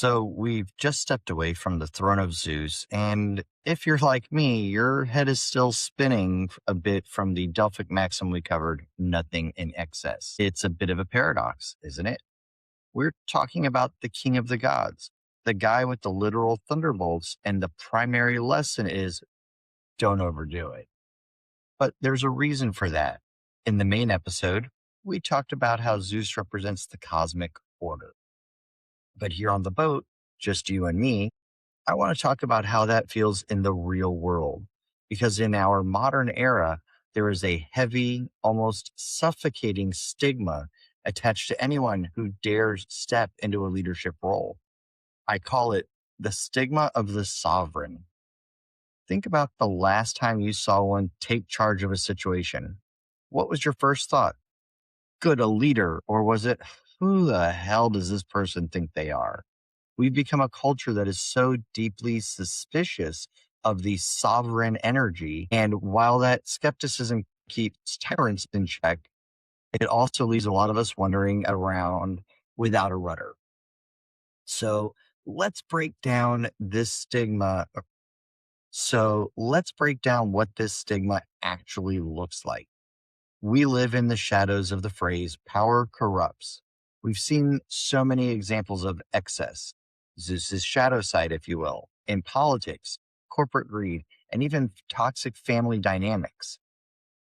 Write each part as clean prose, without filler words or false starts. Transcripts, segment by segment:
So we've just stepped away from the throne of Zeus, and if you're like me, your head is still spinning a bit from the Delphic maxim we covered, nothing in excess. It's a bit of a paradox, isn't it? We're talking about the king of the gods, the guy with the literal thunderbolts, and the primary lesson is don't overdo it. But there's a reason for that. In the main episode, we talked about how Zeus represents the cosmic order. But here on the boat, just you and me, I want to talk about how that feels in the real world. Because in our modern era, there is a heavy, almost suffocating stigma attached to anyone who dares step into a leadership role. I call it the stigma of the sovereign. Think about the last time you saw one take charge of a situation. What was your first thought? Good, a leader, or was it, who the hell does this person think they are? We've become a culture that is so deeply suspicious of the sovereign energy. And while that skepticism keeps tyrants in check, it also leaves a lot of us wandering around without a rudder. So let's break down this stigma. So let's break down what this stigma actually looks like. We live in the shadows of the phrase power corrupts. We've seen so many examples of excess, Zeus's shadow side, if you will, in politics, corporate greed, and even toxic family dynamics.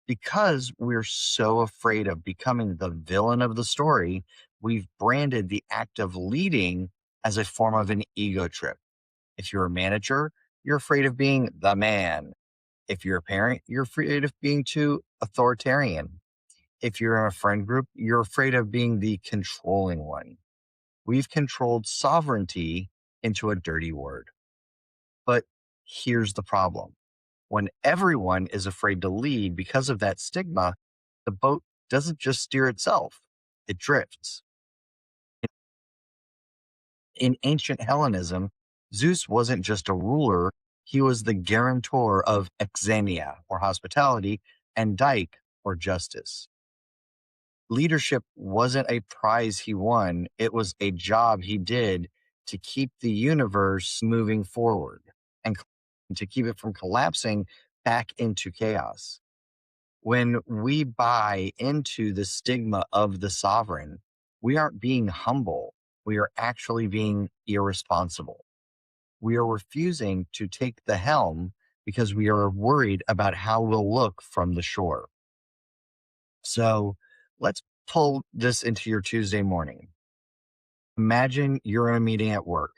Because we're so afraid of becoming the villain of the story, we've branded the act of leading as a form of an ego trip. If you're a manager, you're afraid of being the man. If you're a parent, you're afraid of being too authoritarian. If you're in a friend group, you're afraid of being the controlling one. We've controlled sovereignty into a dirty word. But here's the problem. When everyone is afraid to lead because of that stigma, the boat doesn't just steer itself, it drifts. In ancient Hellenism, Zeus wasn't just a ruler, he was the guarantor of exania, or hospitality, and dike, or justice. Leadership wasn't a prize he won, it was a job he did to keep the universe moving forward and to keep it from collapsing back into chaos. When we buy into the stigma of the sovereign, we aren't being humble, we are actually being irresponsible. We are refusing to take the helm because we are worried about how we'll look from the shore. So let's pull this into your Tuesday morning. Imagine you're in a meeting at work.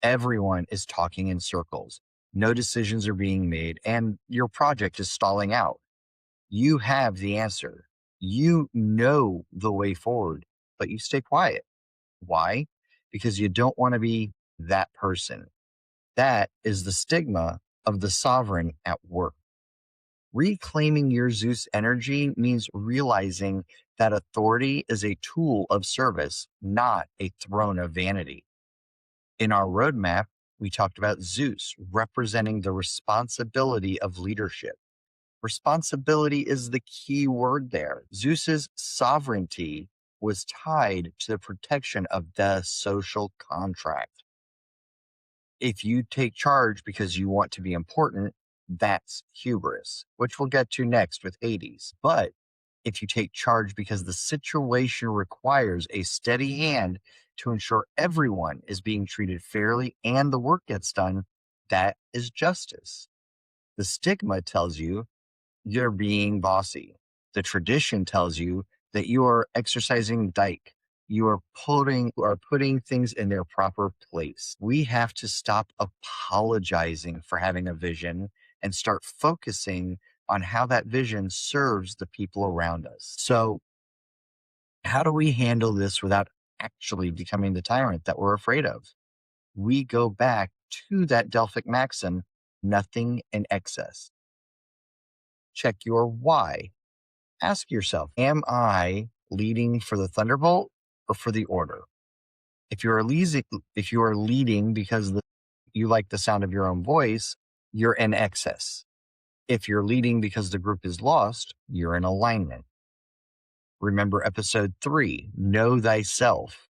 Everyone is talking in circles. No decisions are being made, and your project is stalling out. You have the answer. You know the way forward, but you stay quiet. Why? Because you don't want to be that person. That is the stigma of the sovereign at work. Reclaiming your Zeus energy means realizing that authority is a tool of service, not a throne of vanity. In our roadmap, we talked about Zeus representing the responsibility of leadership. Responsibility is the key word there. Zeus's sovereignty was tied to the protection of the social contract. If you take charge because you want to be important, that's hubris, which we'll get to next with Hades. But if you take charge because the situation requires a steady hand to ensure everyone is being treated fairly and the work gets done, that is justice. The stigma tells you you're being bossy. The tradition tells you that you are exercising dike. You are putting things in their proper place. We have to stop apologizing for having a vision and start focusing on how that vision serves the people around us. So, how do we handle this without actually becoming the tyrant that we're afraid of? We go back to that Delphic maxim, nothing in excess. Check your why. Ask yourself, am I leading for the thunderbolt or for the order? If you are leading because you like the sound of your own voice, you're in excess. If you're leading because the group is lost, you're in alignment. Remember episode 3, know thyself.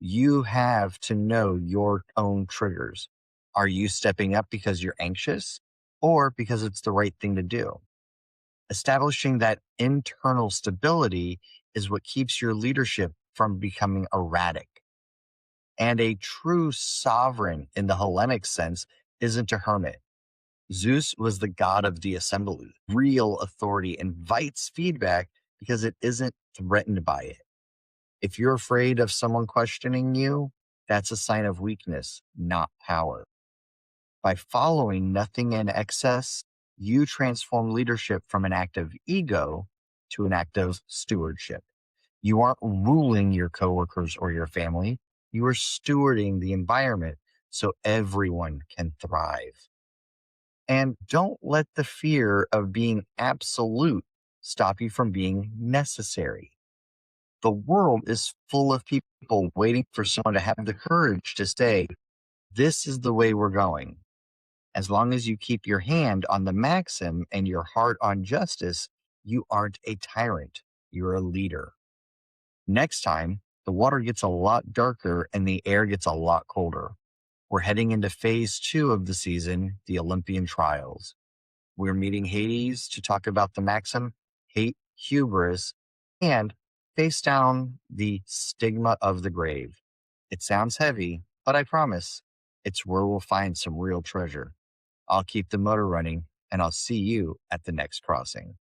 You have to know your own triggers. Are you stepping up because you're anxious or because it's the right thing to do? Establishing that internal stability is what keeps your leadership from becoming erratic. And a true sovereign in the Hellenic sense isn't a hermit. Zeus was the god of the assembly. Real authority invites feedback because it isn't threatened by it. If you're afraid of someone questioning you, that's a sign of weakness, not power. By following nothing in excess, you transform leadership from an act of ego to an act of stewardship. You aren't ruling your coworkers or your family. You are stewarding the environment so everyone can thrive. And don't let the fear of being absolute stop you from being necessary. The world is full of people waiting for someone to have the courage to say, this is the way we're going. As long as you keep your hand on the maxim and your heart on justice, you aren't a tyrant. You're a leader. Next time, the water gets a lot darker and the air gets a lot colder. We're heading into phase 2 of the season, the Olympian trials. We're meeting Hades to talk about the maxim, hate hubris, and face down the stigma of the grave. It sounds heavy, but I promise it's where we'll find some real treasure. I'll keep the motor running, and I'll see you at the next crossing.